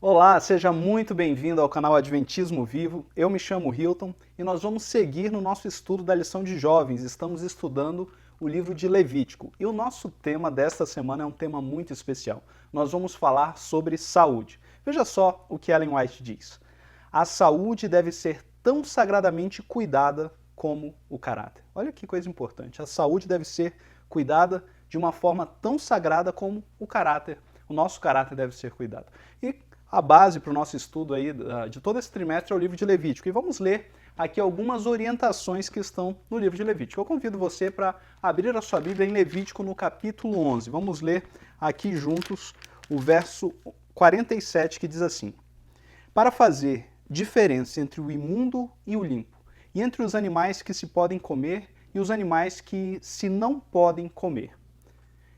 Olá, seja muito bem-vindo ao canal Adventismo Vivo. Eu me chamo Hilton e nós vamos seguir no nosso estudo da lição de jovens. Estamos estudando o livro de Levítico e o nosso tema desta semana é um tema muito especial. Nós vamos falar sobre saúde. Veja só o que Ellen White diz. A saúde deve ser tão sagradamente cuidada como o caráter. Olha que coisa importante. A saúde deve ser cuidada de uma forma tão sagrada como o caráter. O nosso caráter deve ser cuidado. E a base para o nosso estudo aí de todo esse trimestre é o livro de Levítico. E vamos ler aqui algumas orientações que estão no livro de Levítico. Eu convido você para abrir a sua Bíblia em Levítico no capítulo 11. Vamos ler aqui juntos o verso 47 que diz assim: para fazer diferença entre o imundo e o limpo, e entre os animais que se podem comer e os animais que se não podem comer.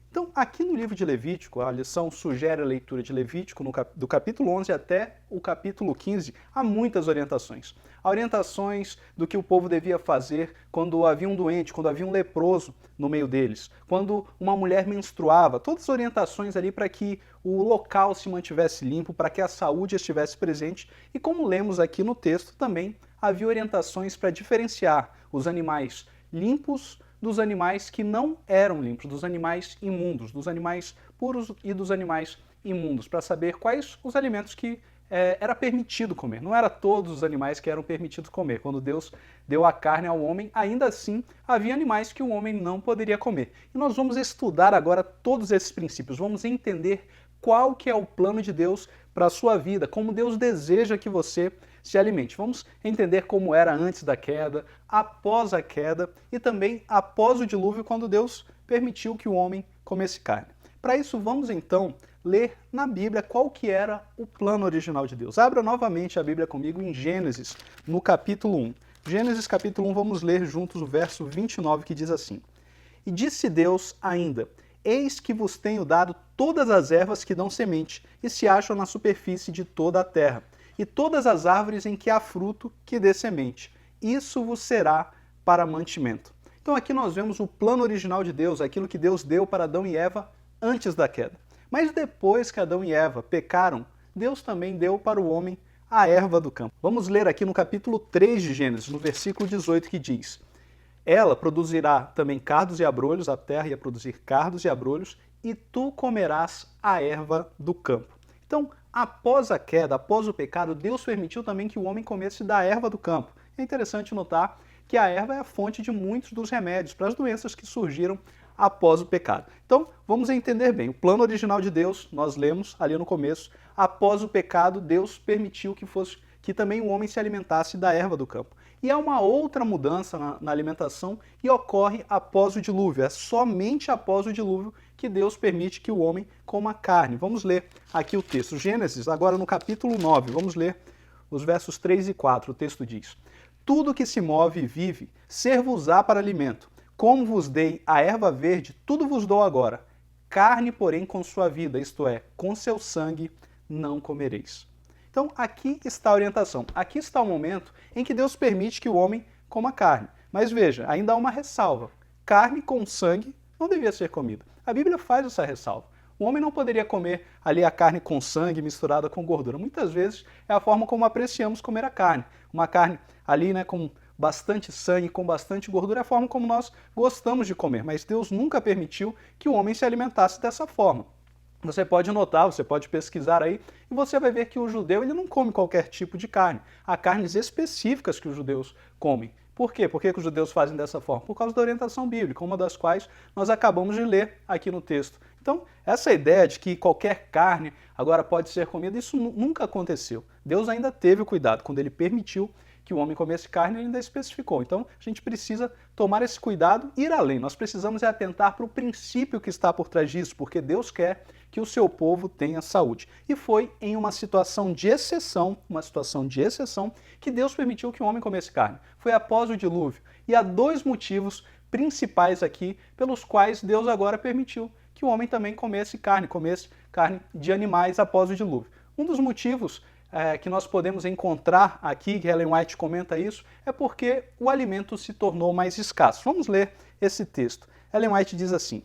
Então, aqui no livro de Levítico, a lição sugere a leitura de Levítico do capítulo 11 até o capítulo 15, há muitas orientações. Há orientações do que o povo devia fazer quando havia um doente, quando havia um leproso no meio deles, quando uma mulher menstruava, todas as orientações ali para que o local se mantivesse limpo, para que a saúde estivesse presente. E como lemos aqui no texto, também havia orientações para diferenciar os animais limpos dos animais que não eram limpos, dos animais imundos, dos animais puros e dos animais imundos, para saber quais os alimentos que era permitido comer. Não era todos os animais que eram permitidos comer. Quando Deus deu a carne ao homem, ainda assim havia animais que o homem não poderia comer. E nós vamos estudar agora todos esses princípios, vamos entender qual que é o plano de Deus para a sua vida, como Deus deseja que você se alimente. Vamos entender como era antes da queda, após a queda e também após o dilúvio, quando Deus permitiu que o homem comesse carne. Para isso, vamos então ler na Bíblia qual que era o plano original de Deus. Abra novamente a Bíblia comigo em Gênesis, no capítulo 1. Gênesis capítulo 1, vamos ler juntos o verso 29, que diz assim: e disse Deus ainda: eis que vos tenho dado todas as ervas que dão semente e se acham na superfície de toda a terra, e todas as árvores em que há fruto que dê semente. Isso vos será para mantimento. Então aqui nós vemos o plano original de Deus, aquilo que Deus deu para Adão e Eva antes da queda. Mas depois que Adão e Eva pecaram, Deus também deu para o homem a erva do campo. Vamos ler aqui no capítulo 3 de Gênesis, no versículo 18, que diz: ela produzirá também cardos e abrolhos, a terra ia produzir cardos e abrolhos, e tu comerás a erva do campo. Então, após a queda, após o pecado, Deus permitiu também que o homem comesse da erva do campo. É interessante notar que a erva é a fonte de muitos dos remédios para as doenças que surgiram após o pecado. Então, vamos entender bem. O plano original de Deus, nós lemos ali no começo, após o pecado, Deus permitiu que também o homem se alimentasse da erva do campo. E há uma outra mudança na alimentação e ocorre após o dilúvio. É somente após o dilúvio que Deus permite que o homem coma carne. Vamos ler aqui o texto. Gênesis, agora no capítulo 9, vamos ler os versos 3 e 4. O texto diz: tudo que se move e vive, ser-vos-á para alimento. Como vos dei a erva verde, tudo vos dou agora. Carne, porém, com sua vida, isto é, com seu sangue, não comereis. Então, aqui está a orientação. Aqui está o momento em que Deus permite que o homem coma carne. Mas veja, ainda há uma ressalva. Carne com sangue não devia ser comida. A Bíblia faz essa ressalva. O homem não poderia comer ali a carne com sangue misturada com gordura. Muitas vezes é a forma como apreciamos comer a carne. Uma carne ali, com bastante sangue, com bastante gordura, é a forma como nós gostamos de comer. Mas Deus nunca permitiu que o homem se alimentasse dessa forma. Você pode notar, você pode pesquisar aí, e você vai ver que o judeu ele não come qualquer tipo de carne. Há carnes específicas que os judeus comem. Por quê? Por que os judeus fazem dessa forma? Por causa da orientação bíblica, uma das quais nós acabamos de ler aqui no texto. Então, essa ideia de que qualquer carne agora pode ser comida, isso nunca aconteceu. Deus ainda teve o cuidado. Quando ele permitiu que o homem comesse carne, ele ainda especificou. Então, a gente precisa tomar esse cuidado e ir além. Nós precisamos atentar para o princípio que está por trás disso, porque Deus quer que o seu povo tenha saúde. E foi em uma situação de exceção, que Deus permitiu que o homem comesse carne. Foi após o dilúvio. E há dois motivos principais aqui pelos quais Deus agora permitiu que o homem também comesse carne de animais após o dilúvio. Um dos motivos que nós podemos encontrar aqui, que Ellen White comenta isso, é porque o alimento se tornou mais escasso. Vamos ler esse texto. Ellen White diz assim: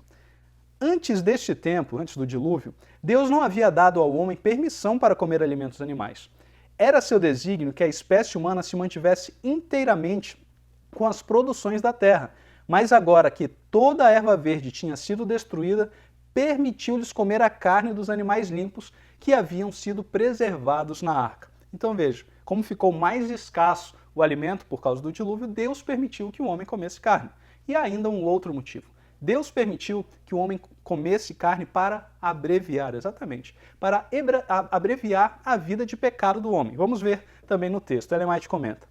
Antes deste tempo, antes do dilúvio, Deus não havia dado ao homem permissão para comer alimentos animais. Era seu desígnio que a espécie humana se mantivesse inteiramente com as produções da terra, mas agora que toda a erva verde tinha sido destruída, permitiu-lhes comer a carne dos animais limpos que haviam sido preservados na arca. Então veja, como ficou mais escasso o alimento por causa do dilúvio, Deus permitiu que o homem comesse carne. E ainda um outro motivo. Deus permitiu que o homem comesse carne para abreviar, exatamente, para abreviar a vida de pecado do homem. Vamos ver também no texto, Ellen White comenta.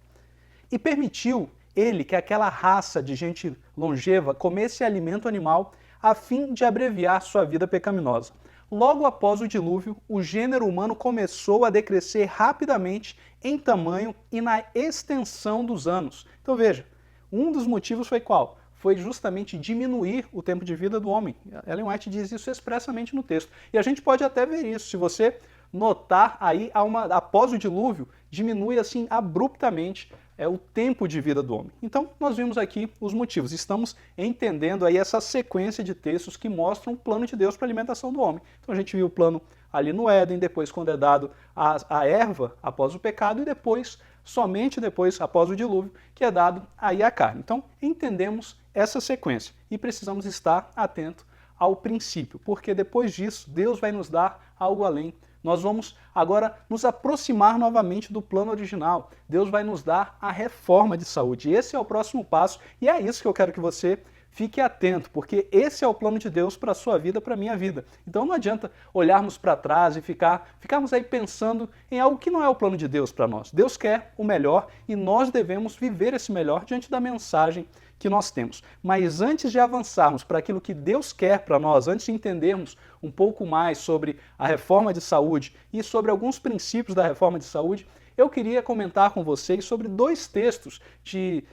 E permitiu ele que aquela raça de gente longeva comesse alimento animal a fim de abreviar sua vida pecaminosa. Logo após o dilúvio, o gênero humano começou a decrescer rapidamente em tamanho e na extensão dos anos. Então veja, um dos motivos foi qual? Foi justamente diminuir o tempo de vida do homem. Ellen White diz isso expressamente no texto. E a gente pode até ver isso. Se você notar aí, após o dilúvio, diminui assim abruptamente o tempo de vida do homem. Então, nós vimos aqui os motivos. Estamos entendendo aí essa sequência de textos que mostram o plano de Deus para a alimentação do homem. Então, a gente viu o plano ali no Éden, depois quando é dado a erva após o pecado e depois, somente depois, após o dilúvio, que é dado aí a carne. Então, entendemos essa sequência e precisamos estar atento ao princípio, porque depois disso, Deus vai nos dar algo além. Nós vamos agora nos aproximar novamente do plano original. Deus vai nos dar a reforma de saúde. Esse é o próximo passo e é isso que eu quero que você fique atento, porque esse é o plano de Deus para a sua vida, para a minha vida. Então não adianta olharmos para trás e ficarmos aí pensando em algo que não é o plano de Deus para nós. Deus quer o melhor e nós devemos viver esse melhor diante da mensagem que nós temos. Mas antes de avançarmos para aquilo que Deus quer para nós, antes de entendermos um pouco mais sobre a reforma de saúde e sobre alguns princípios da reforma de saúde, eu queria comentar com vocês sobre dois textos que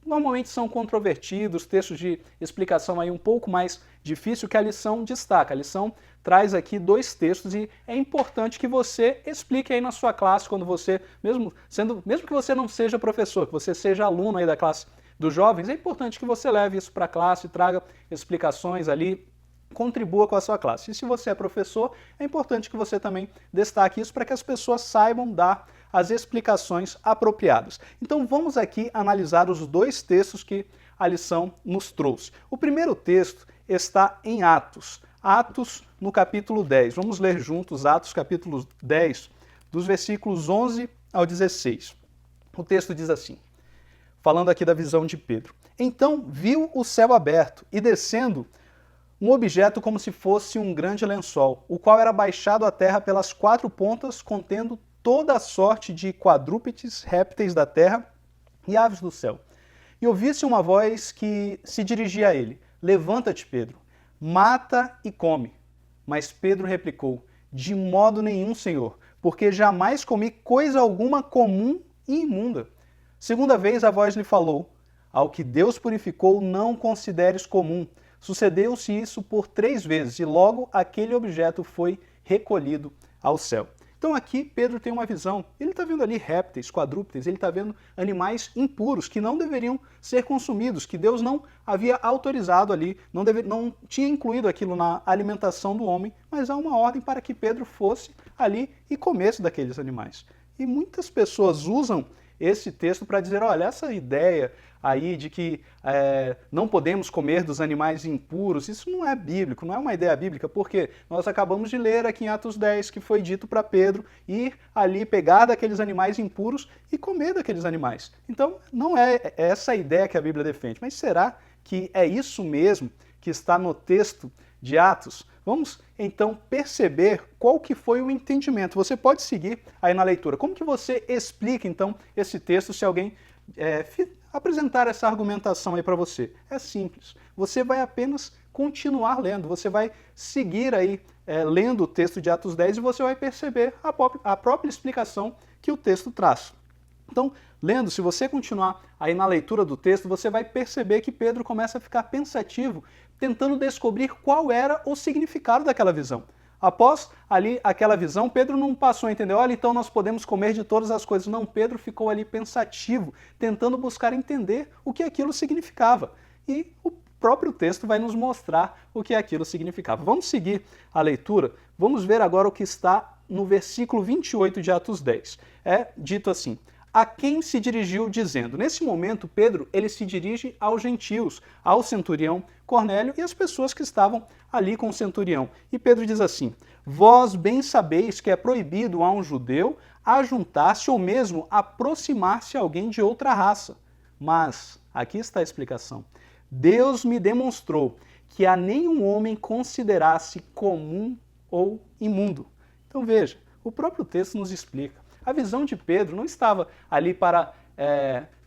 normalmente são controvertidos, textos de explicação aí um pouco mais difícil que a lição destaca. A lição traz aqui dois textos e é importante que você explique aí na sua classe, quando você, mesmo que você não seja professor, que você seja aluno aí da classe dos jovens, é importante que você leve isso para a classe, traga explicações ali, contribua com a sua classe. E se você é professor, é importante que você também destaque isso para que as pessoas saibam dar as explicações apropriadas. Então vamos aqui analisar os dois textos que a lição nos trouxe. O primeiro texto está em Atos. Atos no capítulo 10. Vamos ler juntos Atos capítulo 10, dos versículos 11 ao 16. O texto diz assim, falando aqui da visão de Pedro. Então viu o céu aberto e descendo um objeto como se fosse um grande lençol, o qual era baixado à terra pelas quatro pontas, contendo toda a sorte de quadrúpedes, répteis da terra e aves do céu. E ouvi-se uma voz que se dirigia a ele, levanta-te, Pedro, mata e come. Mas Pedro replicou, de modo nenhum, Senhor, porque jamais comi coisa alguma comum e imunda. Segunda vez a voz lhe falou, ao que Deus purificou não consideres comum. Sucedeu-se isso por 3 vezes e logo aquele objeto foi recolhido ao céu. Então aqui Pedro tem uma visão, ele está vendo ali répteis, quadrúpedes, ele está vendo animais impuros que não deveriam ser consumidos, que Deus não havia autorizado ali, não tinha incluído aquilo na alimentação do homem, mas há uma ordem para que Pedro fosse ali e comesse daqueles animais. E muitas pessoas usam esse texto para dizer, olha, essa ideia aí de que não podemos comer dos animais impuros, isso não é bíblico, não é uma ideia bíblica, porque nós acabamos de ler aqui em Atos 10 que foi dito para Pedro ir ali pegar daqueles animais impuros e comer daqueles animais. Então não é essa a ideia que a Bíblia defende, mas será que é isso mesmo que está no texto de Atos? Vamos então perceber qual que foi o entendimento. Você pode seguir aí na leitura. Como que você explica então esse texto se alguém apresentar essa argumentação aí para você? É simples. Você vai apenas continuar lendo. Você vai seguir aí lendo o texto de Atos 10 e você vai perceber a própria explicação que o texto traz. Então, lendo, se você continuar aí na leitura do texto, você vai perceber que Pedro começa a ficar pensativo, tentando descobrir qual era o significado daquela visão. Após ali aquela visão, Pedro não passou a entender, olha, então nós podemos comer de todas as coisas. Não, Pedro ficou ali pensativo, tentando buscar entender o que aquilo significava. E próprio texto vai nos mostrar o que aquilo significava. Vamos seguir a leitura, vamos ver agora o que está no versículo 28 de Atos 10. É dito assim: a quem se dirigiu dizendo. Nesse momento, Pedro ele se dirige aos gentios, ao centurião Cornélio e às pessoas que estavam ali com o centurião. E Pedro diz assim: vós bem sabeis que é proibido a um judeu ajuntar-se ou mesmo aproximar-se a alguém de outra raça. Mas, aqui está a explicação, Deus me demonstrou que a nenhum homem considerasse comum ou imundo. Então veja, o próprio texto nos explica. A visão de Pedro não estava ali para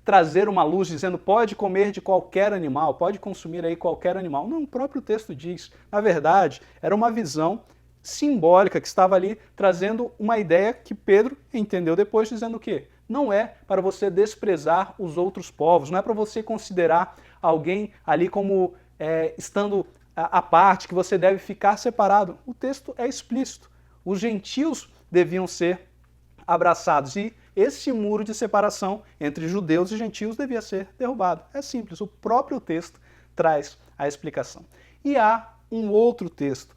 trazer uma luz dizendo pode comer de qualquer animal, pode consumir aí qualquer animal. Não, o próprio texto diz. Na verdade, era uma visão simbólica que estava ali trazendo uma ideia que Pedro entendeu depois, dizendo o quê? Não é para você desprezar os outros povos, não é para você considerar alguém ali como estando à parte, que você deve ficar separado. O texto é explícito. Os gentios deviam ser abraçados e esse muro de separação entre judeus e gentios devia ser derrubado. É simples, o próprio texto traz a explicação. E há um outro texto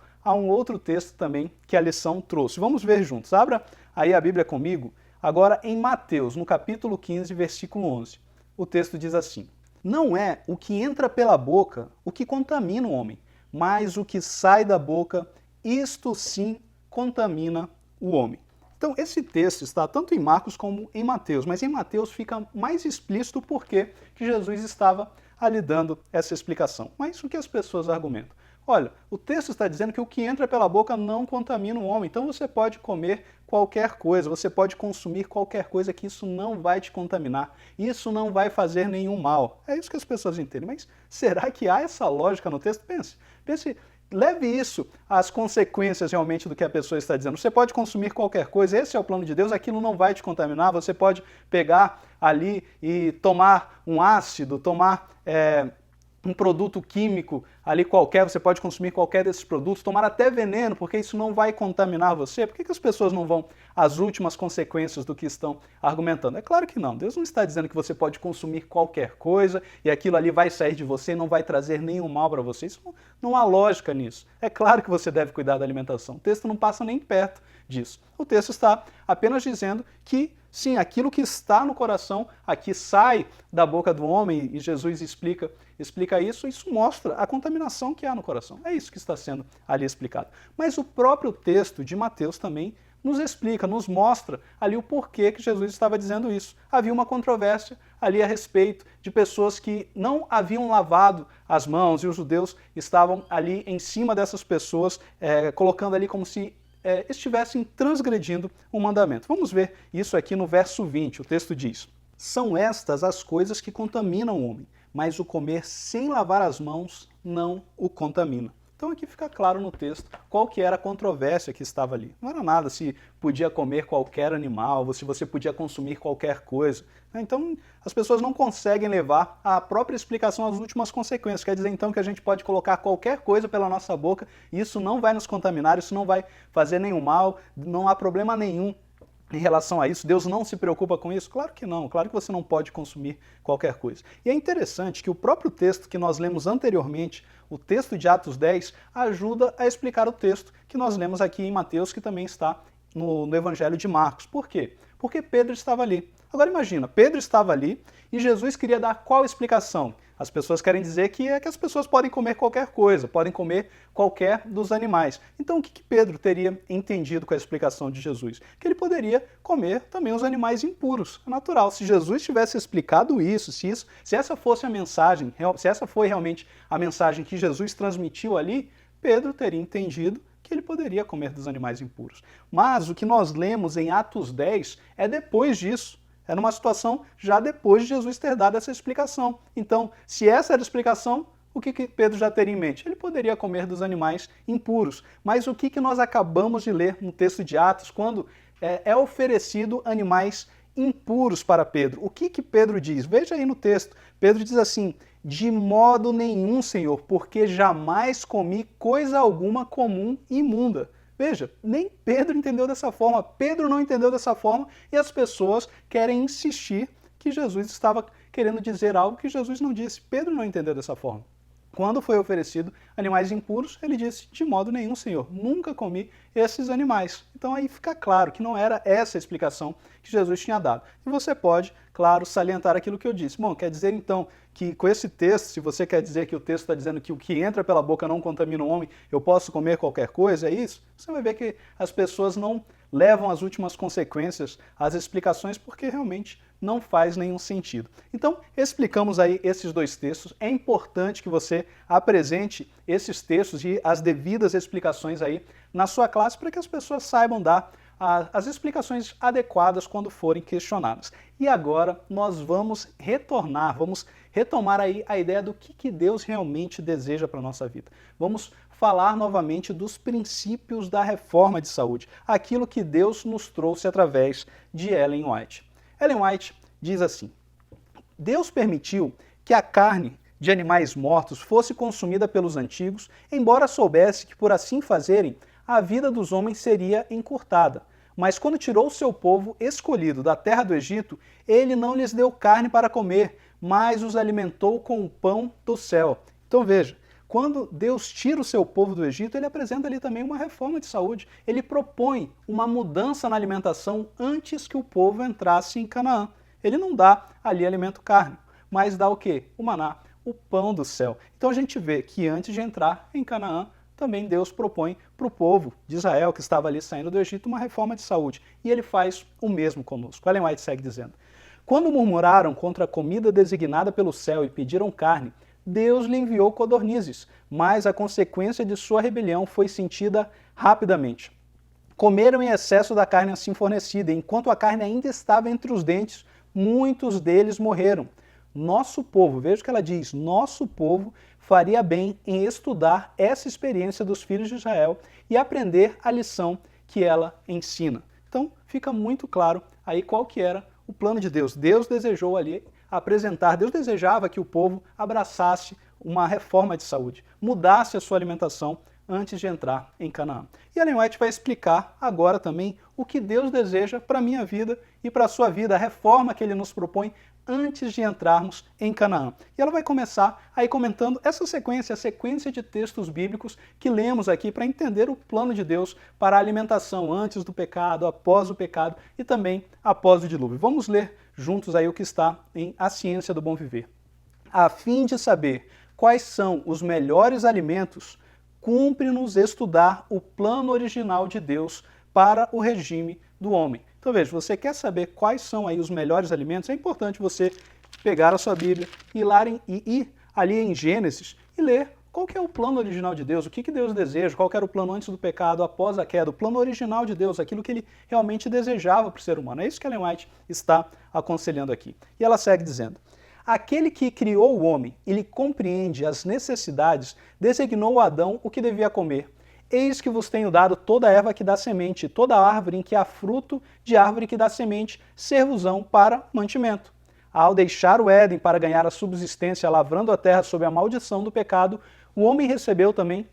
também que a lição trouxe. Vamos ver juntos. Abra aí a Bíblia comigo, agora em Mateus, no capítulo 15, versículo 11. O texto diz assim: não é o que entra pela boca o que contamina o homem, mas o que sai da boca, isto sim contamina o homem. Então, esse texto está tanto em Marcos como em Mateus, mas em Mateus fica mais explícito porque que Jesus estava ali dando essa explicação. Mas o que as pessoas argumentam? Olha, o texto está dizendo que o que entra pela boca não contamina o homem, então você pode comer qualquer coisa, você pode consumir qualquer coisa que isso não vai te contaminar, isso não vai fazer nenhum mal. É isso que as pessoas entendem, mas será que há essa lógica no texto? Pense, leve isso às consequências realmente do que a pessoa está dizendo. Você pode consumir qualquer coisa, esse é o plano de Deus, aquilo não vai te contaminar, você pode pegar ali e tomar um ácido, tomar um produto químico ali qualquer, você pode consumir qualquer desses produtos, tomar até veneno, porque isso não vai contaminar você. Por que as pessoas não vão às últimas consequências do que estão argumentando? É claro que não. Deus não está dizendo que você pode consumir qualquer coisa e aquilo ali vai sair de você e não vai trazer nenhum mal para você. Isso não há lógica nisso. É claro que você deve cuidar da alimentação. O texto não passa nem perto disso. O texto está apenas dizendo que sim, aquilo que está no coração, aqui sai da boca do homem, e Jesus explica isso mostra a contaminação que há no coração. É isso que está sendo ali explicado. Mas o próprio texto de Mateus também nos explica, nos mostra ali o porquê que Jesus estava dizendo isso. Havia uma controvérsia ali a respeito de pessoas que não haviam lavado as mãos, e os judeus estavam ali em cima dessas pessoas, colocando ali como se estivessem transgredindo o mandamento. Vamos ver isso aqui no verso 20. O texto diz: são estas as coisas que contaminam o homem, mas o comer sem lavar as mãos não o contamina. Então aqui fica claro no texto qual que era a controvérsia que estava ali. Não era nada se podia comer qualquer animal, ou se você podia consumir qualquer coisa. Então as pessoas não conseguem levar a própria explicação às últimas consequências. Quer dizer então que a gente pode colocar qualquer coisa pela nossa boca e isso não vai nos contaminar, isso não vai fazer nenhum mal, não há problema nenhum em relação a isso. Deus não se preocupa com isso? Claro que não, claro que você não pode consumir qualquer coisa. E é interessante que o próprio texto que nós lemos anteriormente, o texto de Atos 10, ajuda a explicar o texto que nós lemos aqui em Mateus, que também está no Evangelho de Marcos. Por quê? Porque Pedro estava ali. Agora imagina, Pedro estava ali e Jesus queria dar qual explicação? As pessoas querem dizer que as pessoas podem comer qualquer coisa, podem comer qualquer dos animais. Então o que Pedro teria entendido com a explicação de Jesus? Que ele poderia comer também os animais impuros. É natural. Se Jesus tivesse explicado isso, se essa fosse a mensagem, se essa foi realmente a mensagem que Jesus transmitiu ali, Pedro teria entendido que ele poderia comer dos animais impuros. Mas o que nós lemos em Atos 10 é depois disso. É numa situação já depois de Jesus ter dado essa explicação. Então, se essa era a explicação, o que Pedro já teria em mente? Ele poderia comer dos animais impuros. Mas o que nós acabamos de ler no texto de Atos, quando é oferecido animais impuros para Pedro? O que Pedro diz? Veja aí no texto. Pedro diz assim: de modo nenhum, Senhor, porque jamais comi coisa alguma comum e imunda. Veja, nem Pedro entendeu dessa forma, Pedro não entendeu dessa forma e as pessoas querem insistir que Jesus estava querendo dizer algo que Jesus não disse. Pedro não entendeu dessa forma. Quando foi oferecido animais impuros, ele disse, de modo nenhum, Senhor, nunca comi esses animais. Então aí fica claro que não era essa a explicação que Jesus tinha dado. E você pode, claro, salientar aquilo que eu disse. Bom, quer dizer então que com esse texto, se você quer dizer que o texto está dizendo que o que entra pela boca não contamina o homem, eu posso comer qualquer coisa, é isso? Você vai ver que as pessoas não levam as últimas consequências às explicações porque realmente não faz nenhum sentido. Então, explicamos aí esses dois textos. É importante que você apresente esses textos e as devidas explicações aí na sua classe para que as pessoas saibam dar as explicações adequadas quando forem questionadas. E agora nós vamos retomar aí a ideia do que Deus realmente deseja para a nossa vida. Vamos falar novamente dos princípios da reforma de saúde, aquilo que Deus nos trouxe através de Ellen White. Ellen White diz assim: Deus permitiu que a carne de animais mortos fosse consumida pelos antigos, embora soubesse que por assim fazerem, a vida dos homens seria encurtada. Mas quando tirou o seu povo escolhido da terra do Egito, ele não lhes deu carne para comer, mas os alimentou com o pão do céu. Então veja, quando Deus tira o seu povo do Egito, ele apresenta ali também uma reforma de saúde. Ele propõe uma mudança na alimentação antes que o povo entrasse em Canaã. Ele não dá ali alimento carne, mas dá o quê? O maná, o pão do céu. Então a gente vê que antes de entrar em Canaã, também Deus propõe para o povo de Israel, que estava ali saindo do Egito, uma reforma de saúde. E ele faz o mesmo conosco. Ellen White segue dizendo: quando murmuraram contra a comida designada pelo céu e pediram carne, Deus lhe enviou codornizes, mas a consequência de sua rebelião foi sentida rapidamente. Comeram em excesso da carne assim fornecida, e enquanto a carne ainda estava entre os dentes, muitos deles morreram. Nosso povo, veja o que ela diz, nosso povo faria bem em estudar essa experiência dos filhos de Israel e aprender a lição que ela ensina. Então fica muito claro aí qual que era o plano de Deus. Deus desejou ali apresentar, Deus desejava que o povo abraçasse uma reforma de saúde, mudasse a sua alimentação antes de entrar em Canaã. E Ellen White vai explicar agora também o que Deus deseja para a minha vida e para a sua vida, a reforma que ele nos propõe antes de entrarmos em Canaã. E ela vai começar aí comentando essa sequência, a sequência de textos bíblicos que lemos aqui para entender o plano de Deus para a alimentação antes do pecado, após o pecado e também após o dilúvio. Vamos ler juntos aí o que está em A Ciência do Bom Viver. A fim de saber quais são os melhores alimentos, cumpre-nos estudar o plano original de Deus para o regime do homem. Então veja, você quer saber quais são aí os melhores alimentos, é importante você pegar a sua Bíblia e ir ali em Gênesis e ler qual que é o plano original de Deus, o que Deus deseja, qual que era o plano antes do pecado, após a queda, o plano original de Deus, aquilo que ele realmente desejava para o ser humano. É isso que Ellen White está aconselhando aqui. E ela segue dizendo: aquele que criou o homem e lhe compreende as necessidades, designou a Adão o que devia comer. Eis que vos tenho dado toda erva que dá semente, toda árvore em que há fruto de árvore que dá semente, ser-vos-ão para mantimento. Ao deixar o Éden para ganhar a subsistência, lavrando a terra sob a maldição do pecado, o homem recebeu também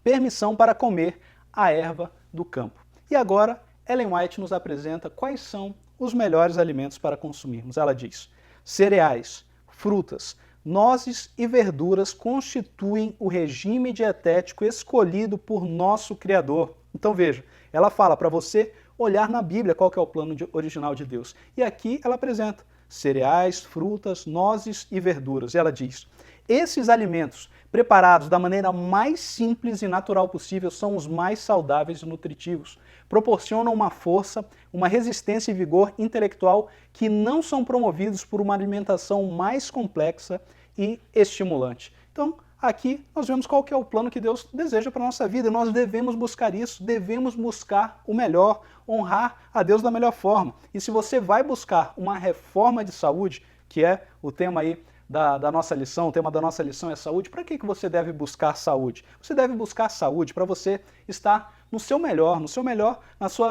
permissão para comer a erva do campo. E agora, Ellen White nos apresenta quais são os melhores alimentos para consumirmos. Ela diz: cereais, frutas, nozes e verduras constituem o regime dietético escolhido por nosso Criador. Então veja, ela fala para você olhar na Bíblia qual que é o plano original de Deus. E aqui ela apresenta cereais, frutas, nozes e verduras. E ela diz: esses alimentos, preparados da maneira mais simples e natural possível, são os mais saudáveis e nutritivos. Proporcionam uma força, uma resistência e vigor intelectual que não são promovidos por uma alimentação mais complexa e estimulante. Então, aqui nós vemos qual que é o plano que Deus deseja para a nossa vida. Nós devemos buscar isso, devemos buscar o melhor, honrar a Deus da melhor forma. E se você vai buscar uma reforma de saúde, que é o tema aí da nossa lição, o tema da nossa lição é saúde, para que você deve buscar saúde? Você deve buscar saúde para você estar no seu melhor,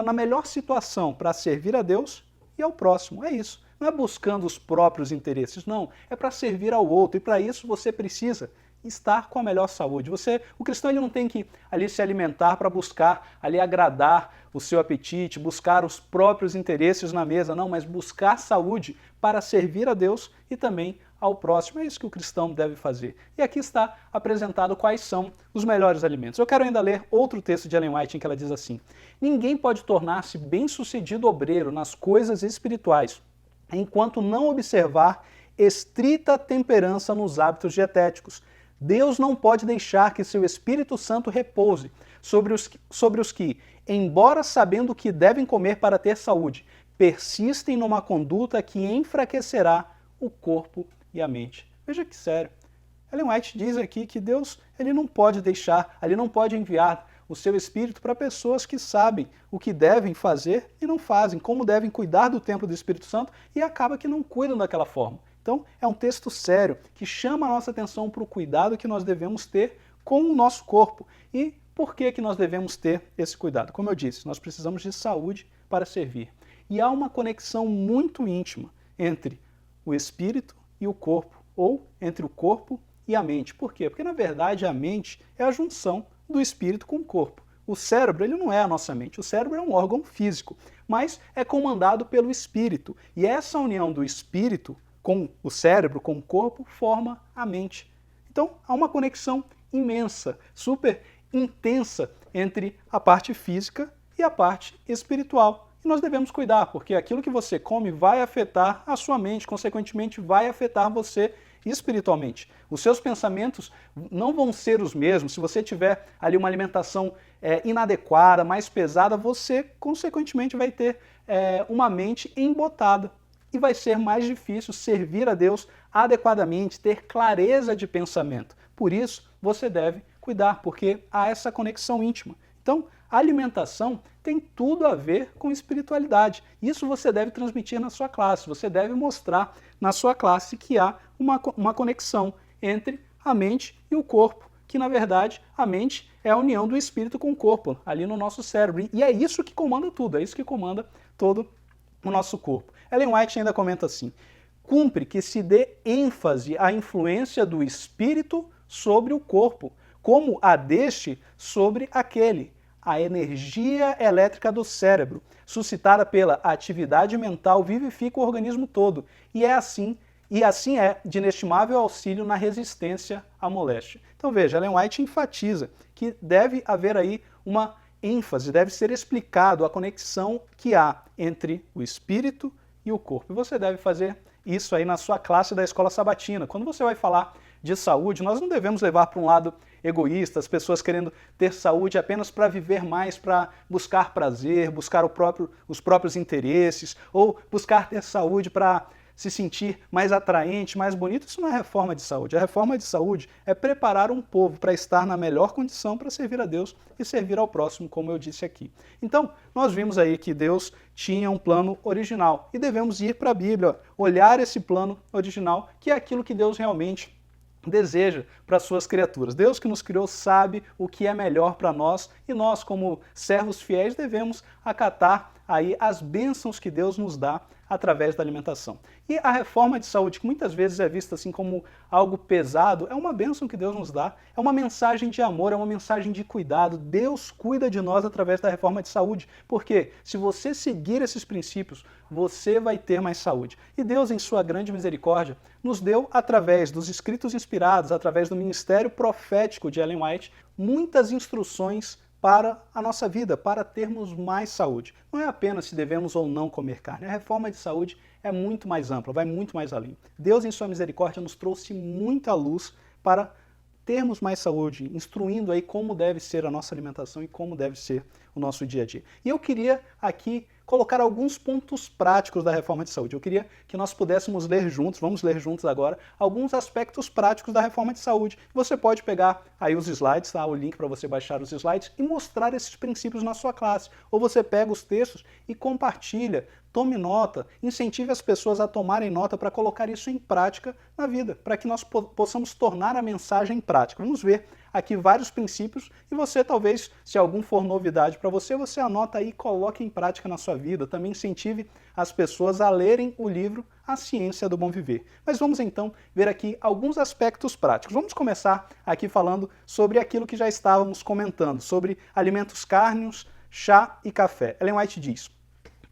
na melhor situação para servir a Deus e ao próximo. É isso. Não é buscando os próprios interesses, não. É para servir ao outro. E para isso você precisa estar com a melhor saúde. O cristão ele não tem que ali se alimentar para buscar ali agradar o seu apetite, buscar os próprios interesses na mesa, não, mas buscar saúde para servir a Deus e também ao próximo. É isso que o cristão deve fazer. E aqui está apresentado quais são os melhores alimentos. Eu quero ainda ler outro texto de Ellen White em que ela diz assim: ninguém pode tornar-se bem-sucedido obreiro nas coisas espirituais enquanto não observar estrita temperança nos hábitos dietéticos. Deus não pode deixar que seu Espírito Santo repouse sobre os que, embora sabendo o que devem comer para ter saúde, persistem numa conduta que enfraquecerá o corpo e a mente. Veja que sério. Ellen White diz aqui que Deus ele não pode deixar, ele não pode enviar o seu Espírito para pessoas que sabem o que devem fazer e não fazem, como devem cuidar do templo do Espírito Santo e acaba que não cuidam daquela forma. Então, é um texto sério que chama a nossa atenção para o cuidado que nós devemos ter com o nosso corpo. E por que nós devemos ter esse cuidado? Como eu disse, nós precisamos de saúde para servir. E há uma conexão muito íntima entre o espírito e o corpo, ou entre o corpo e a mente. Por quê? Porque, na verdade, a mente é a junção do espírito com o corpo. O cérebro ele não é a nossa mente, o cérebro é um órgão físico, mas é comandado pelo espírito. E essa união do espírito com o cérebro, com o corpo, forma a mente. Então, há uma conexão imensa, super intensa entre a parte física e a parte espiritual. E nós devemos cuidar, porque aquilo que você come vai afetar a sua mente, consequentemente vai afetar você espiritualmente. Os seus pensamentos não vão ser os mesmos. Se você tiver ali uma alimentação inadequada, mais pesada, você consequentemente vai ter uma mente embotada. E vai ser mais difícil servir a Deus adequadamente, ter clareza de pensamento. Por isso, você deve cuidar, porque há essa conexão íntima. Então, a alimentação tem tudo a ver com espiritualidade. Isso você deve transmitir na sua classe, você deve mostrar na sua classe que há uma conexão entre a mente e o corpo, que na verdade a mente é a união do espírito com o corpo, ali no nosso cérebro. E é isso que comanda tudo, é isso que comanda todo o nosso corpo. Ellen White ainda comenta assim: cumpre que se dê ênfase à influência do espírito sobre o corpo, como a deste sobre aquele. A energia elétrica do cérebro, suscitada pela atividade mental, vivifica o organismo todo, e assim é de inestimável auxílio na resistência à moléstia. Então veja, Ellen White enfatiza que deve haver aí uma ênfase, deve ser explicado a conexão que há entre o espírito e o corpo. E você deve fazer isso aí na sua classe da escola sabatina. Quando você vai falar de saúde, nós não devemos levar para um lado egoísta, as pessoas querendo ter saúde apenas para viver mais, para buscar prazer, buscar os próprios interesses, ou buscar ter saúde para se sentir mais atraente, mais bonito. Isso não é reforma de saúde. A reforma de saúde é preparar um povo para estar na melhor condição para servir a Deus e servir ao próximo, como eu disse aqui. Então, nós vimos aí que Deus tinha um plano original e devemos ir para a Bíblia, olhar esse plano original, que é aquilo que Deus realmente deseja para as suas criaturas. Deus que nos criou sabe o que é melhor para nós e nós, como servos fiéis, devemos acatar aí as bênçãos que Deus nos dá através da alimentação. E a reforma de saúde, que muitas vezes é vista assim como algo pesado, é uma bênção que Deus nos dá, é uma mensagem de amor, é uma mensagem de cuidado. Deus cuida de nós através da reforma de saúde, porque se você seguir esses princípios, você vai ter mais saúde. E Deus, em sua grande misericórdia, nos deu, através dos escritos inspirados, através do ministério profético de Ellen White, muitas instruções para a nossa vida, para termos mais saúde. Não é apenas se devemos ou não comer carne. A reforma de saúde é muito mais ampla, vai muito mais além. Deus, em sua misericórdia, nos trouxe muita luz para termos mais saúde, instruindo aí como deve ser a nossa alimentação e como deve ser o nosso dia a dia. E eu queria aqui colocar alguns pontos práticos da reforma de saúde. Eu queria que nós pudéssemos ler juntos, vamos ler juntos agora, alguns aspectos práticos da reforma de saúde. Você pode pegar aí os slides, tá? O link para você baixar os slides e mostrar esses princípios na sua classe. Ou você pega os textos e compartilha, tome nota, incentive as pessoas a tomarem nota para colocar isso em prática na vida, para que nós possamos tornar a mensagem prática. Vamos ver aqui vários princípios e você talvez, se algum for novidade para você, você anota aí e coloque em prática na sua vida. Também incentive as pessoas a lerem o livro A Ciência do Bom Viver. Mas vamos então ver aqui alguns aspectos práticos. Vamos começar aqui falando sobre aquilo que já estávamos comentando, sobre alimentos cárneos, chá e café. Ellen White diz: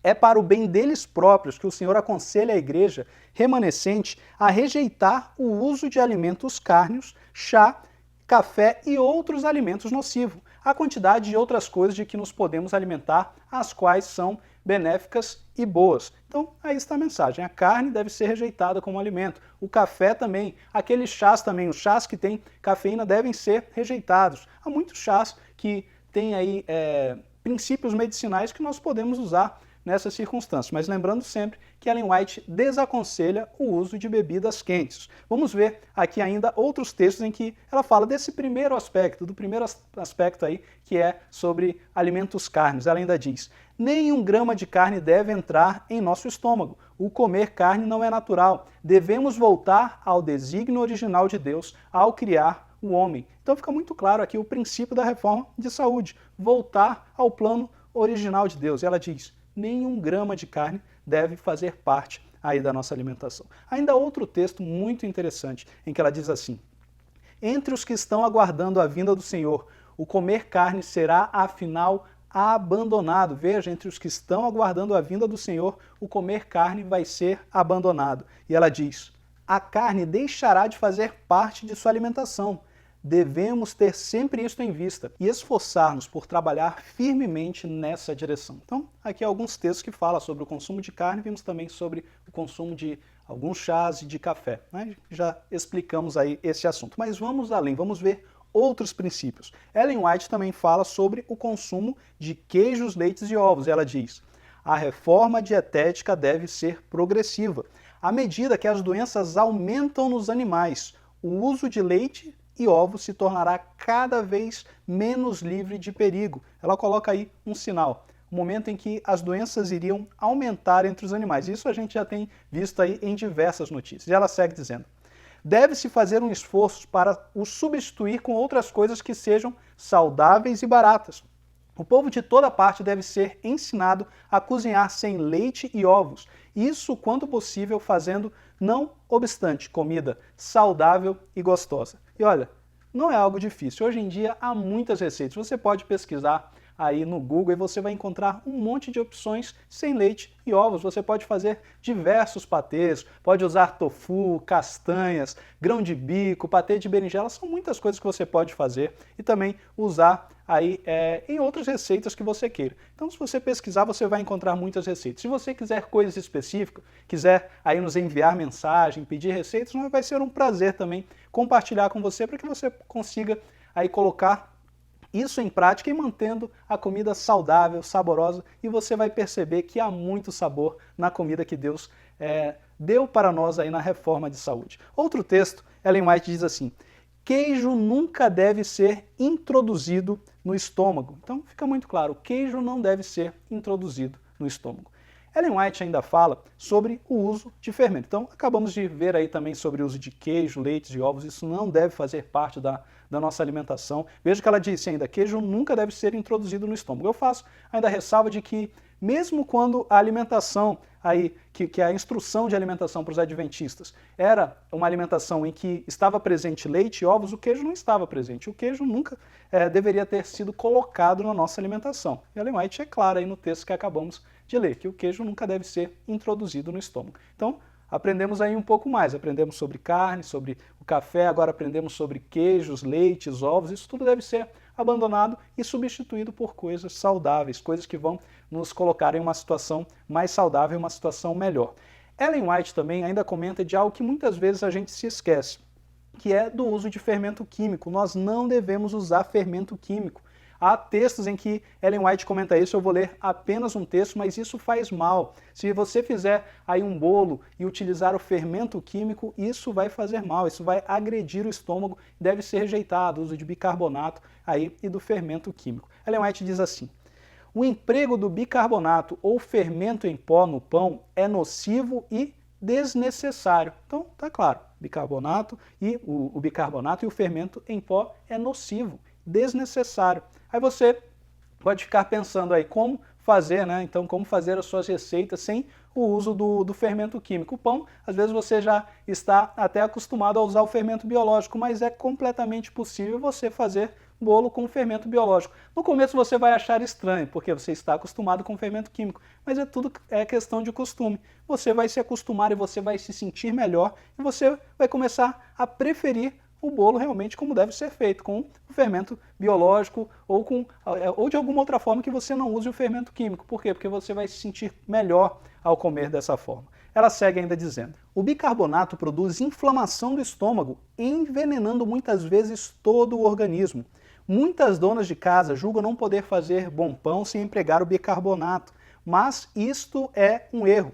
é para o bem deles próprios que o Senhor aconselha a igreja remanescente a rejeitar o uso de alimentos cárneos, chá, café e outros alimentos nocivos, a quantidade de outras coisas de que nos podemos alimentar, as quais são benéficas e boas. Então, aí está a mensagem. A carne deve ser rejeitada como alimento. O café também. Aqueles chás também, os chás que têm cafeína devem ser rejeitados. Há muitos chás que têm aí princípios medicinais que nós podemos usar nessas circunstâncias, mas lembrando sempre que Ellen White desaconselha o uso de bebidas quentes. Vamos ver aqui ainda outros textos em que ela fala desse primeiro aspecto, do primeiro aspecto aí, que é sobre alimentos cárneos. Ela ainda diz: nem 1 grama de carne deve entrar em nosso estômago. O comer carne não é natural. Devemos voltar ao desígnio original de Deus ao criar o homem. Então fica muito claro aqui o princípio da reforma de saúde, voltar ao plano original de Deus. E ela diz: nem 1 grama de carne deve fazer parte aí da nossa alimentação. Ainda outro texto muito interessante, em que ela diz assim: entre os que estão aguardando a vinda do Senhor, o comer carne será, afinal, abandonado. Veja, entre os que estão aguardando a vinda do Senhor, o comer carne vai ser abandonado. E ela diz: a carne deixará de fazer parte de sua alimentação. Devemos ter sempre isto em vista e esforçar-nos por trabalhar firmemente nessa direção. Então, aqui alguns textos que falam sobre o consumo de carne, vimos também sobre o consumo de alguns chás e de café, né? Já explicamos aí esse assunto. Mas vamos além, vamos ver outros princípios. Ellen White também fala sobre o consumo de queijos, leites e ovos. Ela diz: a reforma dietética deve ser progressiva. À medida que as doenças aumentam nos animais, o uso de leite e ovos se tornará cada vez menos livre de perigo. Ela coloca aí um sinal, um momento em que as doenças iriam aumentar entre os animais. Isso a gente já tem visto aí em diversas notícias. E ela segue dizendo: deve-se fazer um esforço para o substituir com outras coisas que sejam saudáveis e baratas. O povo de toda parte deve ser ensinado a cozinhar sem leite e ovos. Isso, quanto possível, fazendo, não obstante, comida saudável e gostosa. E olha, não é algo difícil. Hoje em dia há muitas receitas. Você pode pesquisar aí no Google e você vai encontrar um monte de opções sem leite e ovos. Você pode fazer diversos patês, pode usar tofu, castanhas, grão de bico, patê de berinjela. São muitas coisas que você pode fazer e também usar aí em outras receitas que você queira. Então, se você pesquisar, você vai encontrar muitas receitas. Se você quiser coisas específicas, quiser aí nos enviar mensagem, pedir receitas, vai ser um prazer também compartilhar com você para que você consiga aí colocar isso em prática e mantendo a comida saudável, saborosa, e você vai perceber que há muito sabor na comida que Deus deu para nós aí na reforma de saúde. Outro texto, Ellen White diz assim: queijo nunca deve ser introduzido no estômago. Então fica muito claro, o queijo não deve ser introduzido no estômago. Ellen White ainda fala sobre o uso de fermento. Então acabamos de ver aí também sobre o uso de queijo, leites e ovos. Isso não deve fazer parte da nossa alimentação. Veja que ela disse ainda: queijo nunca deve ser introduzido no estômago. Eu faço ainda a ressalva de que mesmo quando a alimentação aí, que a instrução de alimentação para os adventistas era uma alimentação em que estava presente leite e ovos, o queijo não estava presente. O queijo nunca deveria ter sido colocado na nossa alimentação. E Ellen White é clara aí no texto que acabamos de ler, que o queijo nunca deve ser introduzido no estômago. Então, aprendemos aí um pouco mais. Aprendemos sobre carne, sobre o café, agora aprendemos sobre queijos, leites, ovos. Isso tudo deve ser abandonado e substituído por coisas saudáveis, coisas que vão nos colocar em uma situação mais saudável, uma situação melhor. Ellen White também ainda comenta de algo que muitas vezes a gente se esquece, que é do uso de fermento químico. Nós não devemos usar fermento químico. Há textos em que Ellen White comenta isso, eu vou ler apenas um texto, mas isso faz mal. Se você fizer aí um bolo e utilizar o fermento químico, isso vai fazer mal, isso vai agredir o estômago, deve ser rejeitado o uso de bicarbonato aí e do fermento químico. Ellen White diz assim: o emprego do bicarbonato ou fermento em pó no pão é nocivo e desnecessário. Então, tá claro, bicarbonato, e o bicarbonato e o fermento em pó é nocivo, desnecessário. Aí você pode ficar pensando aí como fazer, né? Então, como fazer as suas receitas sem o uso do fermento químico. O pão, às vezes você já está até acostumado a usar o fermento biológico, mas é completamente possível você fazer bolo com fermento biológico. No começo você vai achar estranho, porque você está acostumado com fermento químico, mas é questão de costume. Você vai se acostumar e você vai se sentir melhor e você vai começar a preferir o bolo realmente como deve ser feito, com o fermento biológico ou de alguma outra forma que você não use o fermento químico. Por quê? Porque você vai se sentir melhor ao comer dessa forma. Ela segue ainda dizendo: o bicarbonato produz inflamação do estômago, envenenando muitas vezes todo o organismo. Muitas donas de casa julgam não poder fazer bom pão sem empregar o bicarbonato, mas isto é um erro.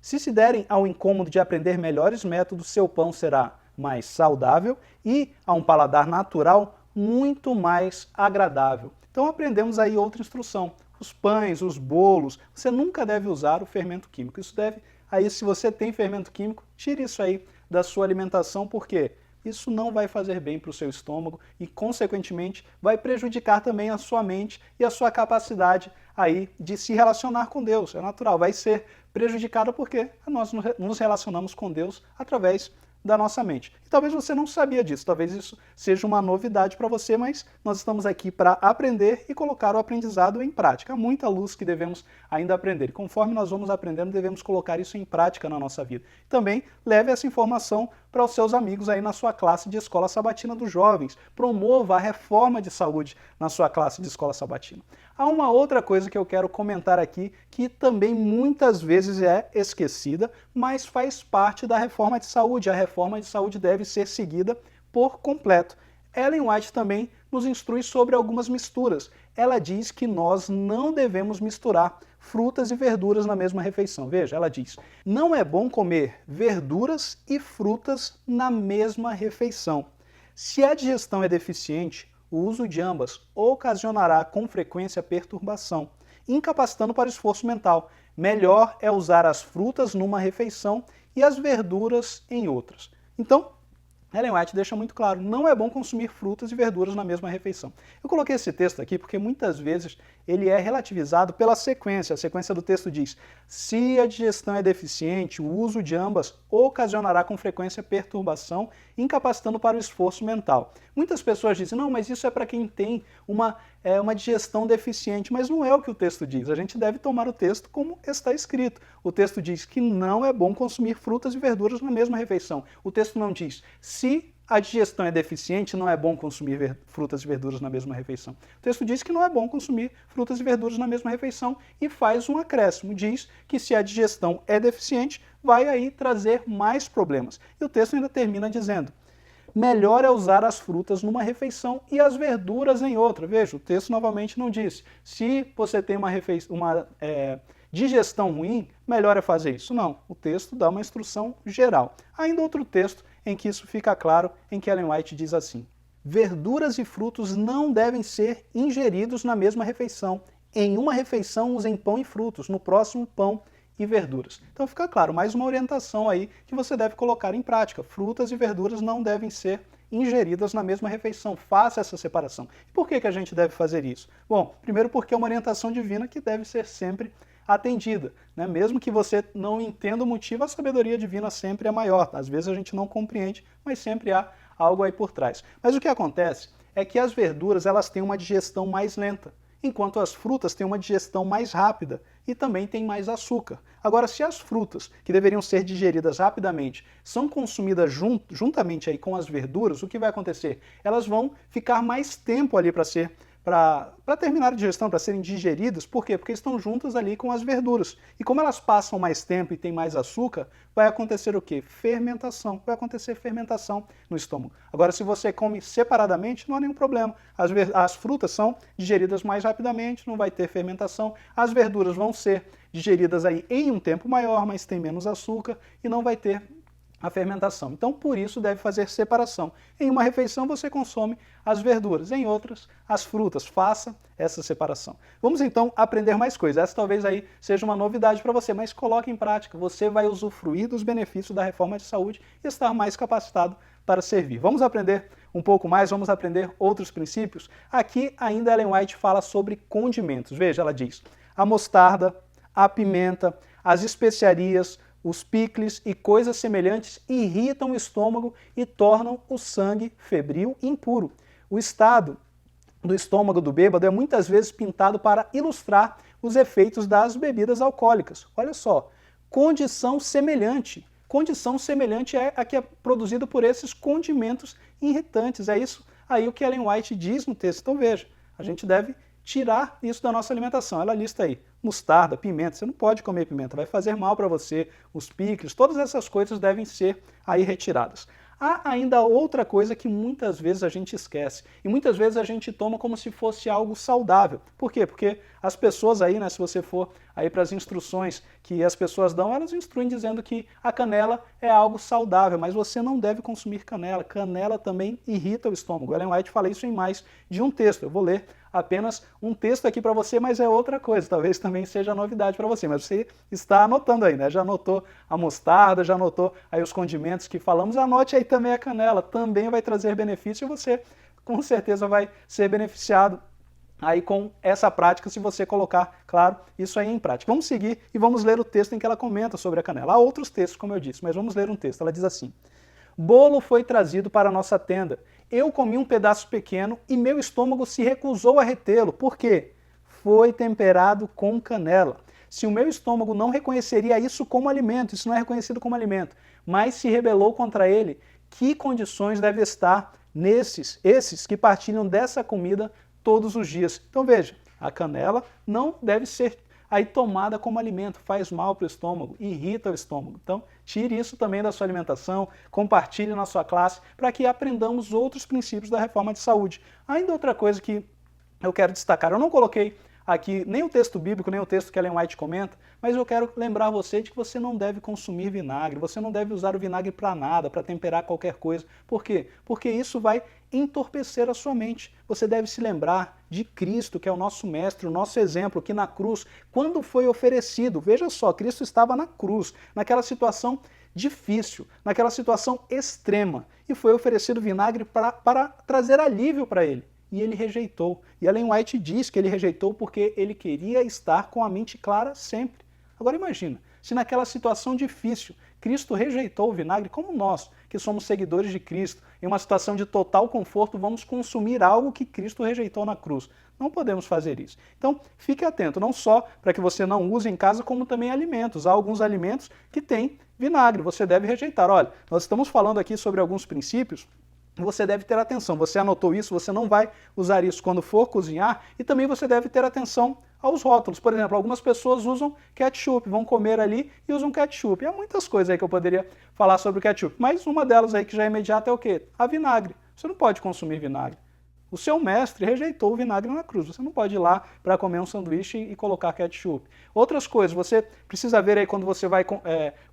Se derem ao incômodo de aprender melhores métodos, seu pão será mais saudável e, a um paladar natural, muito mais agradável. Então aprendemos aí outra instrução. Os pães, os bolos, você nunca deve usar o fermento químico. Isso deve, aí se você tem fermento químico, tire isso aí da sua alimentação, porque isso não vai fazer bem para o seu estômago e, consequentemente, vai prejudicar também a sua mente e a sua capacidade aí de se relacionar com Deus. É natural, vai ser prejudicada porque nós nos relacionamos com Deus através da nossa mente. E talvez você não sabia disso, talvez isso seja uma novidade para você, mas nós estamos aqui para aprender e colocar o aprendizado em prática. Há muita luz que devemos ainda aprender. E conforme nós vamos aprendendo, devemos colocar isso em prática na nossa vida. Também leve essa informação para os seus amigos aí na sua classe de Escola Sabatina dos Jovens. Promova a reforma de saúde na sua classe de Escola Sabatina. Há uma outra coisa que eu quero comentar aqui, que também muitas vezes é esquecida, mas faz parte da reforma de saúde. A reforma de saúde deve ser seguida por completo. Ellen White também nos instrui sobre algumas misturas. Ela diz que nós não devemos misturar frutas e verduras na mesma refeição. Veja, ela diz: não é bom comer verduras e frutas na mesma refeição. Se a digestão é deficiente, o uso de ambas ocasionará com frequência perturbação, incapacitando para o esforço mental. Melhor é usar as frutas numa refeição e as verduras em outras. Então, Ellen White deixa muito claro, não é bom consumir frutas e verduras na mesma refeição. Eu coloquei esse texto aqui porque muitas vezes ele é relativizado pela sequência. A sequência do texto diz: se a digestão é deficiente, o uso de ambas ocasionará com frequência perturbação, incapacitando para o esforço mental. Muitas pessoas dizem: não, mas isso é para quem tem uma digestão deficiente, mas não é o que o texto diz. A gente deve tomar o texto como está escrito. O texto diz que não é bom consumir frutas e verduras na mesma refeição. O texto não diz: se a digestão é deficiente, não é bom consumir frutas e verduras na mesma refeição. O texto diz que não é bom consumir frutas e verduras na mesma refeição e faz um acréscimo. Diz que se a digestão é deficiente, vai aí trazer mais problemas. E o texto ainda termina dizendo: melhor é usar as frutas numa refeição e as verduras em outra. Veja, o texto novamente não diz: se você tem uma digestão ruim, melhor é fazer isso. Não, o texto dá uma instrução geral. Ainda outro texto em que isso fica claro, em que Ellen White diz assim: verduras e frutos não devem ser ingeridos na mesma refeição. Em uma refeição usem pão e frutos, no próximo pão e verduras. Então fica claro, mais uma orientação aí que você deve colocar em prática. Frutas e verduras não devem ser ingeridas na mesma refeição. Faça essa separação. E por que a gente deve fazer isso? Bom, primeiro porque é uma orientação divina que deve ser sempre atendida, né? Mesmo que você não entenda o motivo, a sabedoria divina sempre é maior. Às vezes a gente não compreende, mas sempre há algo aí por trás. Mas o que acontece é que as verduras elas têm uma digestão mais lenta, enquanto as frutas têm uma digestão mais rápida e também têm mais açúcar. Agora, se as frutas, que deveriam ser digeridas rapidamente, são consumidas juntamente aí com as verduras, o que vai acontecer? Elas vão ficar mais tempo ali para terminar a digestão, para serem digeridas. Por quê? Porque estão juntas ali com as verduras. E como elas passam mais tempo e têm mais açúcar, vai acontecer o quê? Fermentação. Vai acontecer fermentação no estômago. Agora, se você come separadamente, não há nenhum problema. As frutas são digeridas mais rapidamente, não vai ter fermentação. As verduras vão ser digeridas aí em um tempo maior, mas tem menos açúcar e não vai ter a fermentação. Então, por isso, deve fazer separação. Em uma refeição, você consome as verduras, em outras, as frutas. Faça essa separação. Vamos, então, aprender mais coisas. Essa talvez aí seja uma novidade para você, mas coloque em prática. Você vai usufruir dos benefícios da reforma de saúde e estar mais capacitado para servir. Vamos aprender um pouco mais, vamos aprender outros princípios. Aqui, ainda, Ellen White fala sobre condimentos. Veja, ela diz, a mostarda, a pimenta, as especiarias, os picles e coisas semelhantes irritam o estômago e tornam o sangue febril e impuro. O estado do estômago do bêbado é muitas vezes pintado para ilustrar os efeitos das bebidas alcoólicas. Olha só, condição semelhante. Condição semelhante é a que é produzida por esses condimentos irritantes. É isso aí o que Ellen White diz no texto. Então veja, a gente deve tirar isso da nossa alimentação. Ela lista aí mostarda, pimenta, você não pode comer pimenta, vai fazer mal para você, os picles, todas essas coisas devem ser aí retiradas. Há ainda outra coisa que muitas vezes a gente esquece, e muitas vezes a gente toma como se fosse algo saudável. Por quê? Porque as pessoas aí, né, se você for aí para as instruções que as pessoas dão, elas instruem dizendo que a canela é algo saudável, mas você não deve consumir canela. Canela também irrita o estômago. Ellen White fala isso em mais de um texto. Eu vou ler apenas um texto aqui para você, mas é outra coisa, talvez também seja novidade para você, mas você está anotando aí, né? Já anotou a mostarda, já anotou aí os condimentos que falamos, anote aí também a canela, também vai trazer benefício e você com certeza vai ser beneficiado aí com essa prática, se você colocar, claro, isso aí em prática. Vamos seguir e vamos ler o texto em que ela comenta sobre a canela. Há outros textos, como eu disse, mas vamos ler um texto. Ela diz assim, bolo foi trazido para a nossa tenda. Eu comi um pedaço pequeno e meu estômago se recusou a retê-lo. Por quê? Foi temperado com canela. Se o meu estômago não reconheceria isso como alimento, isso não é reconhecido como alimento, mas se rebelou contra ele, que condições deve estar esses que partilham dessa comida todos os dias? Então veja, a canela não deve ser aí tomada como alimento, faz mal para o estômago, irrita o estômago. Então, tire isso também da sua alimentação, compartilhe na sua classe, para que aprendamos outros princípios da reforma de saúde. Ainda outra coisa que eu quero destacar, eu não coloquei aqui nem o texto bíblico, nem o texto que Ellen White comenta, mas eu quero lembrar você de que você não deve consumir vinagre, você não deve usar o vinagre para nada, para temperar qualquer coisa. Por quê? Porque isso vai entorpecer a sua mente. Você deve se lembrar de Cristo, que é o nosso mestre, o nosso exemplo, que na cruz, quando foi oferecido, veja só, Cristo estava na cruz, naquela situação difícil, naquela situação extrema, e foi oferecido vinagre para trazer alívio para ele. E ele rejeitou. E Ellen White diz que ele rejeitou porque ele queria estar com a mente clara sempre. Agora imagina, se naquela situação difícil Cristo rejeitou o vinagre, como nós, que somos seguidores de Cristo, em uma situação de total conforto, vamos consumir algo que Cristo rejeitou na cruz. Não podemos fazer isso. Então, fique atento, não só para que você não use em casa, como também alimentos. Há alguns alimentos que têm vinagre, você deve rejeitar. Olha, nós estamos falando aqui sobre alguns princípios, você deve ter atenção. Você anotou isso, você não vai usar isso quando for cozinhar, e também você deve ter atenção aos rótulos. Por exemplo, algumas pessoas usam ketchup, vão comer ali e usam ketchup. E há muitas coisas aí que eu poderia falar sobre o ketchup, mas uma delas aí que já é imediata é o quê? A vinagre. Você não pode consumir vinagre. O seu mestre rejeitou o vinagre na cruz. Você não pode ir lá para comer um sanduíche e colocar ketchup. Outras coisas, você precisa ver aí quando você vai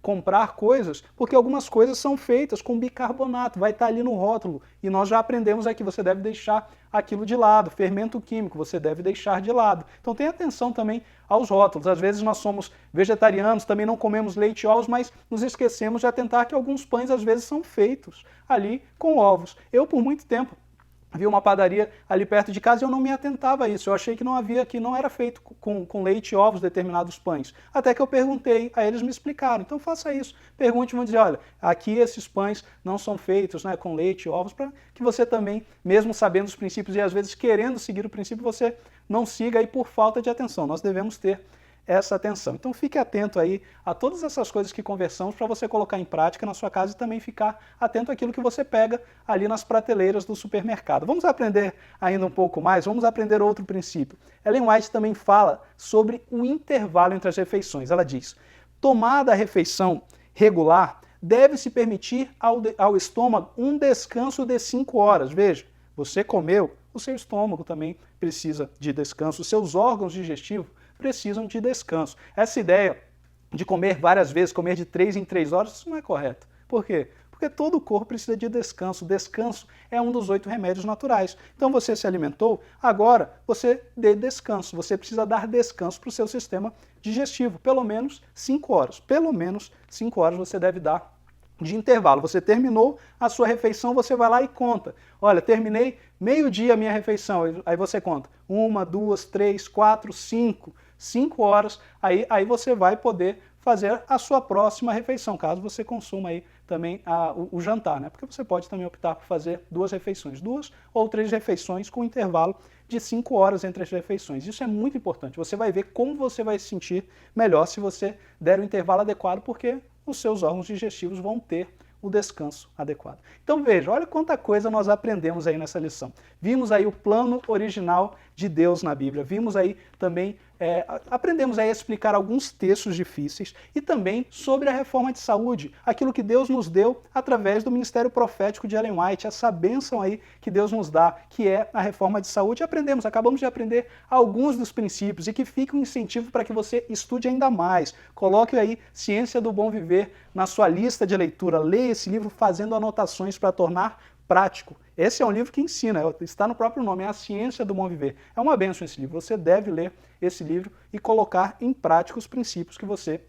comprar coisas, porque algumas coisas são feitas com bicarbonato, vai estar ali no rótulo. E nós já aprendemos aqui, você deve deixar aquilo de lado. Fermento químico, você deve deixar de lado. Então tenha atenção também aos rótulos. Às vezes nós somos vegetarianos, também não comemos leite e ovos, mas nos esquecemos de atentar que alguns pães às vezes são feitos ali com ovos. Eu, por muito tempo, vi uma padaria ali perto de casa e eu não me atentava a isso. Eu achei que não havia, que não era feito com leite e ovos determinados pães. Até que eu perguntei, aí eles me explicaram. Então faça isso. Pergunte, vão dizer, olha, aqui esses pães não são feitos, né, com leite e ovos, para que você também, mesmo sabendo os princípios e às vezes querendo seguir o princípio, você não siga aí por falta de atenção. Nós devemos ter essa atenção. Então fique atento aí a todas essas coisas que conversamos para você colocar em prática na sua casa e também ficar atento àquilo que você pega ali nas prateleiras do supermercado. Vamos aprender ainda um pouco mais, vamos aprender outro princípio. Ellen White também fala sobre o intervalo entre as refeições. Ela diz, tomada a refeição regular, deve-se permitir ao estômago um descanso de 5 horas. Veja, você comeu, o seu estômago também precisa de descanso, os seus órgãos digestivos precisam de descanso. Essa ideia de comer várias vezes, comer de 3 em 3 horas, isso não é correto. Por quê? Porque todo o corpo precisa de descanso. Descanso é um dos 8 remédios naturais. Então você se alimentou, agora você dê descanso. Você precisa dar descanso para o seu sistema digestivo, pelo menos 5 horas. Pelo menos 5 horas você deve dar de intervalo. Você terminou a sua refeição, você vai lá e conta. Olha, terminei meio-dia a minha refeição. Aí você conta. 1, 2, 3, 4, 5. 5 horas. Aí você vai poder fazer a sua próxima refeição, caso você consuma aí também o jantar, né? Porque você pode também optar por fazer 2 refeições, 2 ou 3 refeições com intervalo de 5 horas entre as refeições. Isso é muito importante. Você vai ver como você vai se sentir melhor se você der o intervalo adequado, porque os seus órgãos digestivos vão ter o descanso adequado. Então veja, olha quanta coisa nós aprendemos aí nessa lição. Vimos aí o plano original de Deus na Bíblia, vimos aí também, aprendemos aí a explicar alguns textos difíceis e também sobre a reforma de saúde, aquilo que Deus nos deu através do ministério profético de Ellen White, essa bênção aí que Deus nos dá, que é a reforma de saúde. Acabamos de aprender alguns dos princípios e que fica um incentivo para que você estude ainda mais. Coloque aí Ciência do Bom Viver na sua lista de leitura, leia esse livro fazendo anotações para tornar prático. Esse é um livro que ensina, está no próprio nome, é a Ciência do Bom Viver. É uma bênção esse livro, você deve ler esse livro e colocar em prática os princípios que você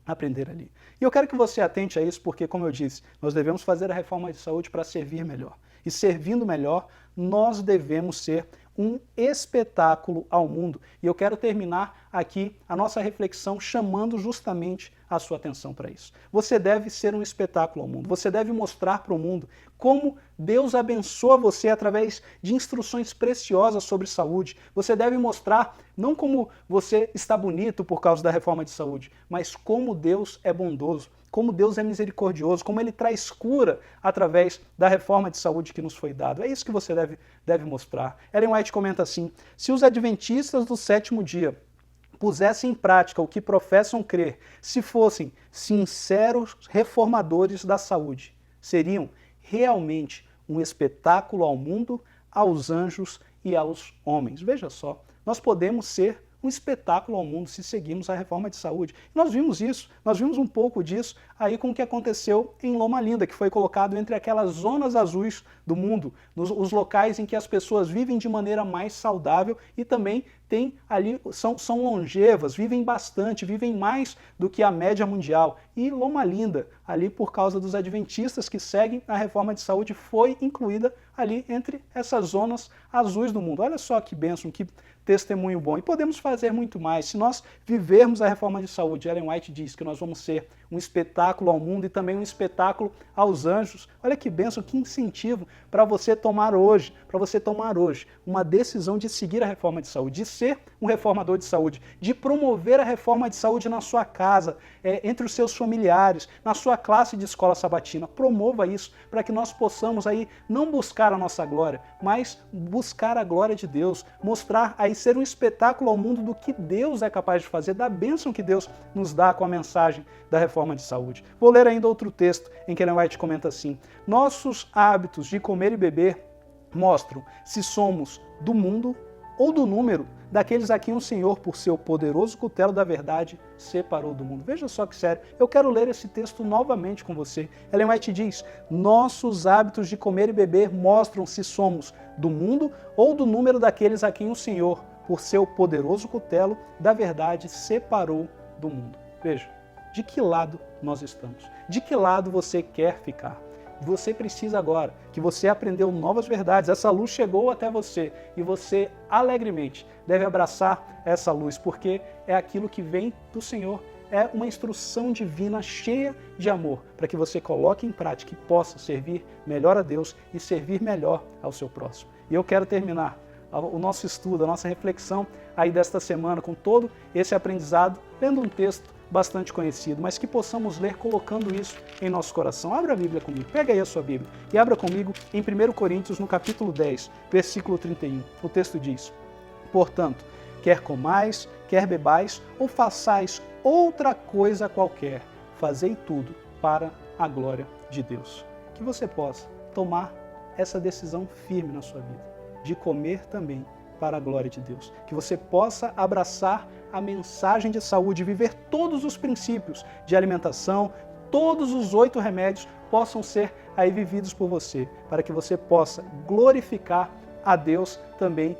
aprender ali. E eu quero que você atente a isso porque, como eu disse, nós devemos fazer a reforma de saúde para servir melhor. E servindo melhor, nós devemos ser um espetáculo ao mundo. E eu quero terminar aqui a nossa reflexão chamando justamente a sua atenção para isso. Você deve ser um espetáculo ao mundo. Você deve mostrar para o mundo como Deus abençoa você através de instruções preciosas sobre saúde. Você deve mostrar não como você está bonito por causa da reforma de saúde, mas como Deus é bondoso, como Deus é misericordioso, como Ele traz cura através da reforma de saúde que nos foi dado. É isso que você deve mostrar. Ellen White comenta assim: se os adventistas do 7º dia pusessem em prática o que professam crer, se fossem sinceros reformadores da saúde, seriam realmente um espetáculo ao mundo, aos anjos e aos homens. Veja só, nós podemos ser um espetáculo ao mundo se seguirmos a reforma de saúde. Nós vimos isso, nós vimos um pouco disso aí com o que aconteceu em Loma Linda, que foi colocado entre aquelas zonas azuis do mundo, os locais em que as pessoas vivem de maneira mais saudável e também tem ali, são longevas, vivem bastante, vivem mais do que a média mundial. E Loma Linda, ali por causa dos adventistas que seguem a reforma de saúde, foi incluída ali entre essas zonas azuis do mundo. Olha só que bênção, que testemunho bom. E podemos fazer muito mais. Se nós vivermos a reforma de saúde, Ellen White diz que nós vamos ser um espetáculo ao mundo e também um espetáculo aos anjos. Olha que bênção, que incentivo para você tomar hoje, uma decisão de seguir a reforma de saúde, de ser um reformador de saúde, de promover a reforma de saúde na sua casa, entre os seus familiares, na sua classe de escola sabatina. Promova isso para que nós possamos aí não buscar a nossa glória, mas buscar a glória de Deus, mostrar aí ser um espetáculo ao mundo do que Deus é capaz de fazer, da bênção que Deus nos dá com a mensagem da reforma de saúde. Vou ler ainda outro texto em que Ellen White comenta assim: nossos hábitos de comer e beber mostram se somos do mundo ou do número daqueles a quem o Senhor, por seu poderoso cutelo da verdade, separou do mundo. Veja só que sério, eu quero ler esse texto novamente com você. Ellen White diz: nossos hábitos de comer e beber mostram se somos do mundo ou do número daqueles a quem o Senhor, por seu poderoso cutelo da verdade, separou do mundo. Veja, de que lado nós estamos? De que lado você quer ficar? Você precisa agora, que você aprendeu novas verdades, essa luz chegou até você e você alegremente deve abraçar essa luz, porque é aquilo que vem do Senhor, é uma instrução divina cheia de amor, para que você coloque em prática e possa servir melhor a Deus e servir melhor ao seu próximo. E eu quero terminar o nosso estudo, a nossa reflexão aí desta semana com todo esse aprendizado, lendo um texto bastante conhecido, mas que possamos ler colocando isso em nosso coração. Abra a Bíblia comigo, pega aí a sua Bíblia e abra comigo em 1 Coríntios, no capítulo 10, versículo 31. O texto diz: portanto, quer comais, quer bebais, ou façais outra coisa qualquer, fazei tudo para a glória de Deus. Que você possa tomar essa decisão firme na sua vida, de comer também para a glória de Deus. Que você possa abraçar a mensagem de saúde, viver todos os princípios de alimentação, todos os 8 remédios possam ser aí vividos por você, para que você possa glorificar a Deus também,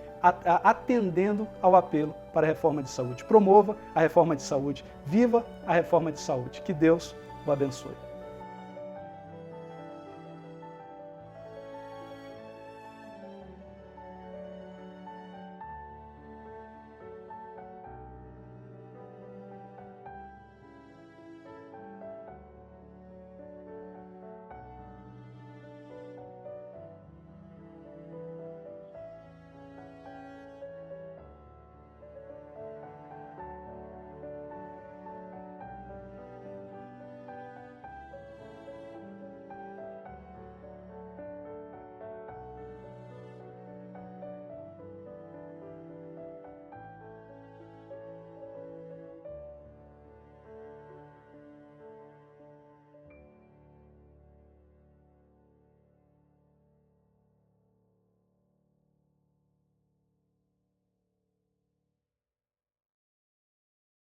atendendo ao apelo para a reforma de saúde. Promova a reforma de saúde, viva a reforma de saúde. Que Deus o abençoe.